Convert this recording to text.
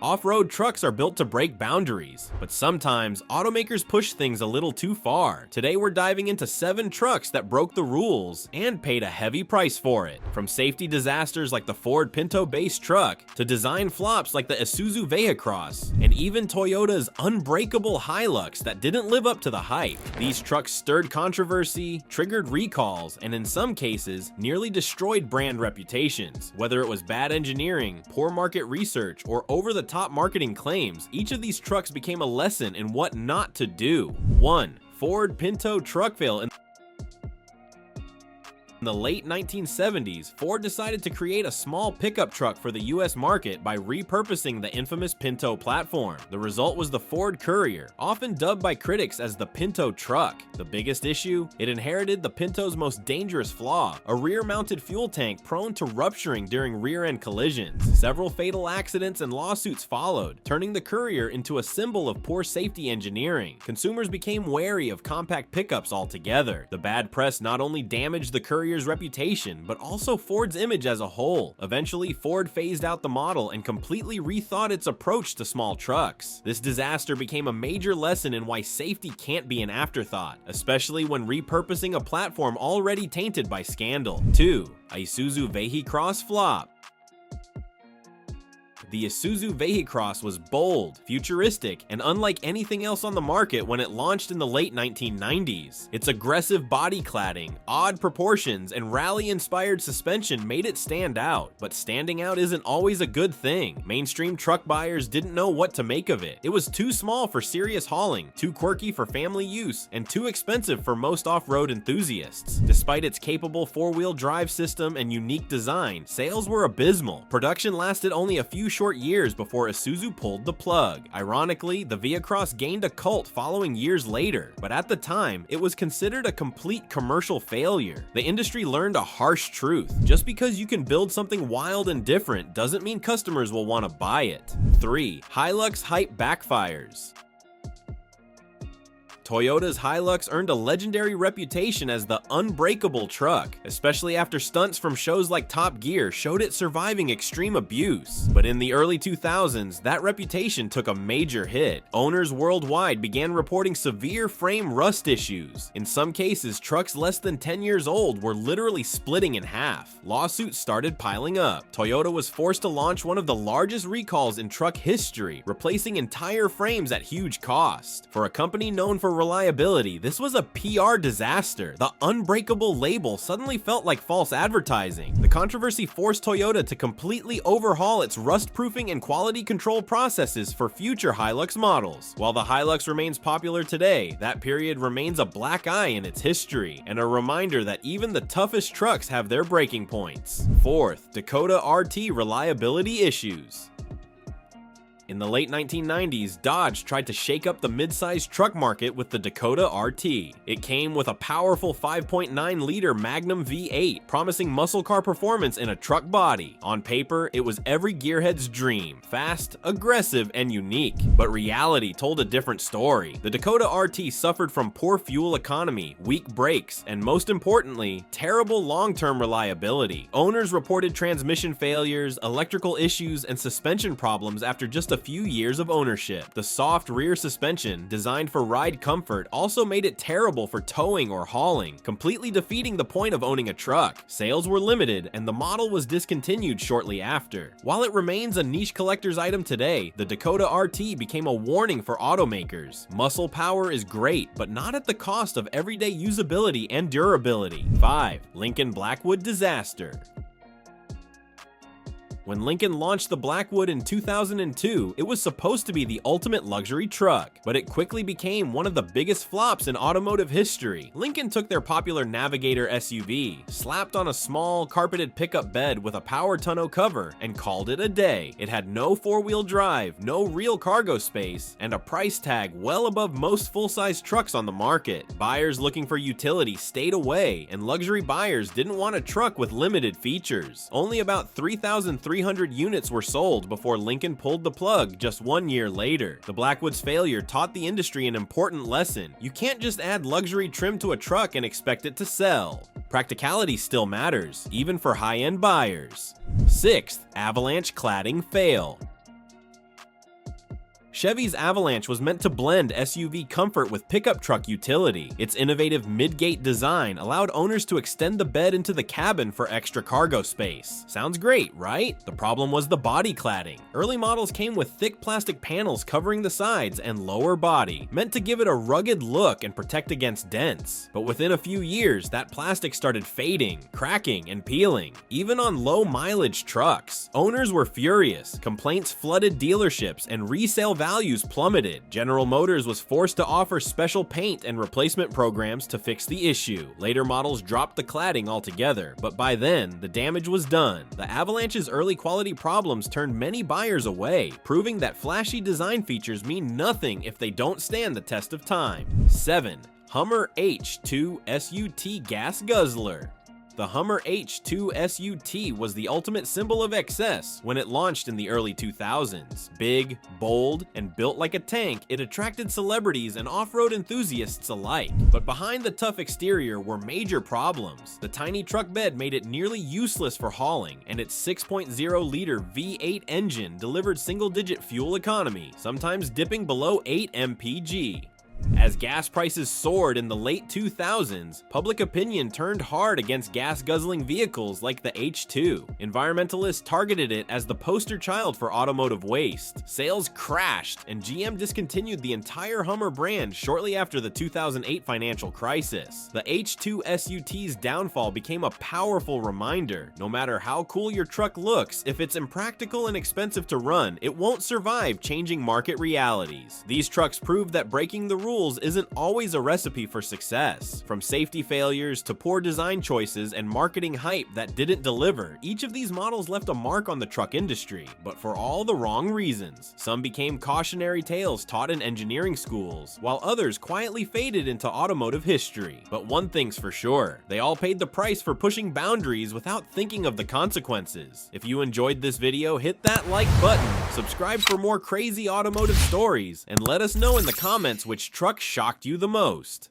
Off-road trucks are built to break boundaries, but sometimes automakers push things a little too far. Today we're diving into 7 trucks that broke the rules and paid a heavy price for it. From safety disasters like the Ford Pinto-based truck, to design flops like the Isuzu Vehicross, and even Toyota's unbreakable Hilux that didn't live up to the hype. These trucks stirred controversy, triggered recalls, and in some cases, nearly destroyed brand reputations. Whether it was bad engineering, poor market research, or over-the-top marketing claims, each of these trucks became a lesson in what not to do. 1. Ford Pinto truck fail. In the late 1970s, Ford decided to create a small pickup truck for the US market by repurposing the infamous Pinto platform. The result was the Ford Courier, often dubbed by critics as the Pinto truck. The biggest issue? It inherited the Pinto's most dangerous flaw, a rear-mounted fuel tank prone to rupturing during rear-end collisions. Several fatal accidents and lawsuits followed, turning the Courier into a symbol of poor safety engineering. Consumers became wary of compact pickups altogether. The bad press not only damaged the Courier's reputation, but also Ford's image as a whole. Eventually, Ford phased out the model and completely rethought its approach to small trucks. This disaster became a major lesson in why safety can't be an afterthought, especially when repurposing a platform already tainted by scandal. 2. Isuzu Vehicross flop. The Isuzu Vehicross was bold, futuristic, and unlike anything else on the market when it launched in the late 1990s. Its aggressive body cladding, odd proportions, and rally-inspired suspension made it stand out. But standing out isn't always a good thing. Mainstream truck buyers didn't know what to make of it. It was too small for serious hauling, too quirky for family use, and too expensive for most off-road enthusiasts. Despite its capable 4-wheel drive system and unique design, sales were abysmal. Production lasted only a few short years before Isuzu pulled the plug. Ironically, the Vehicross gained a cult following years later, but at the time, it was considered a complete commercial failure. The industry learned a harsh truth. Just because you can build something wild and different doesn't mean customers will want to buy it. 3. Hilux hype backfires. Toyota's Hilux earned a legendary reputation as the unbreakable truck, especially after stunts from shows like Top Gear showed it surviving extreme abuse. But in the early 2000s, that reputation took a major hit. Owners worldwide began reporting severe frame rust issues. In some cases, trucks less than 10 years old were literally splitting in half. Lawsuits started piling up. Toyota was forced to launch one of the largest recalls in truck history, replacing entire frames at huge cost. For a company known for reliability, this was a PR disaster. The unbreakable label suddenly felt like false advertising. The controversy forced Toyota to completely overhaul its rust-proofing and quality control processes for future Hilux models. While the Hilux remains popular today, that period remains a black eye in its history, and a reminder that even the toughest trucks have their breaking points. 4th, Dakota RT reliability issues. In the late 1990s, Dodge tried to shake up the mid-sized truck market with the Dakota RT. It came with a powerful 5.9-liter Magnum V8, promising muscle car performance in a truck body. On paper, it was every gearhead's dream: fast, aggressive, and unique. But reality told a different story. The Dakota RT suffered from poor fuel economy, weak brakes, and most importantly, terrible long-term reliability. Owners reported transmission failures, electrical issues, and suspension problems after just a few years of ownership. The soft rear suspension, designed for ride comfort, also made it terrible for towing or hauling, completely defeating the point of owning a truck. Sales were limited, and the model was discontinued shortly after. While it remains a niche collector's item today, the Dakota RT became a warning for automakers. Muscle power is great, but not at the cost of everyday usability and durability. 5. Lincoln Blackwood disaster. When Lincoln launched the Blackwood in 2002, it was supposed to be the ultimate luxury truck, but it quickly became one of the biggest flops in automotive history. Lincoln took their popular Navigator SUV, slapped on a small, carpeted pickup bed with a power tonneau cover, and called it a day. It had no 4-wheel drive, no real cargo space, and a price tag well above most full-size trucks on the market. Buyers looking for utility stayed away, and luxury buyers didn't want a truck with limited features. Only about 3,300 units were sold before Lincoln pulled the plug just 1 year later. The Blackwood's failure taught the industry an important lesson. You can't just add luxury trim to a truck and expect it to sell. Practicality still matters, even for high-end buyers. 6th, avalanche cladding fail. Chevy's Avalanche was meant to blend SUV comfort with pickup truck utility. Its innovative mid-gate design allowed owners to extend the bed into the cabin for extra cargo space. Sounds great, right? The problem was the body cladding. Early models came with thick plastic panels covering the sides and lower body, meant to give it a rugged look and protect against dents. But within a few years, that plastic started fading, cracking, and peeling. Even on low-mileage trucks, owners were furious. Complaints flooded dealerships and resale values plummeted. General Motors was forced to offer special paint and replacement programs to fix the issue. Later models dropped the cladding altogether, but by then, the damage was done. The Avalanche's early quality problems turned many buyers away, proving that flashy design features mean nothing if they don't stand the test of time. 7. Hummer H2 SUT Gas Guzzler. The Hummer H2 SUT was the ultimate symbol of excess when it launched in the early 2000s. Big, bold, and built like a tank, it attracted celebrities and off-road enthusiasts alike. But behind the tough exterior were major problems. The tiny truck bed made it nearly useless for hauling, and its 6.0-liter V8 engine delivered single-digit fuel economy, sometimes dipping below 8 mpg. As gas prices soared in the late 2000s, public opinion turned hard against gas-guzzling vehicles like the H2. Environmentalists targeted it as the poster child for automotive waste. Sales crashed, and GM discontinued the entire Hummer brand shortly after the 2008 financial crisis. The H2 SUT's downfall became a powerful reminder. No matter how cool your truck looks, if it's impractical and expensive to run, it won't survive changing market realities. These trucks proved that breaking the rules isn't always a recipe for success. From safety failures to poor design choices and marketing hype that didn't deliver, each of these models left a mark on the truck industry, but for all the wrong reasons. Some became cautionary tales taught in engineering schools, while others quietly faded into automotive history. But one thing's for sure, they all paid the price for pushing boundaries without thinking of the consequences. If you enjoyed this video, hit that like button, subscribe for more crazy automotive stories, and let us know in the comments which truck shocked you the most.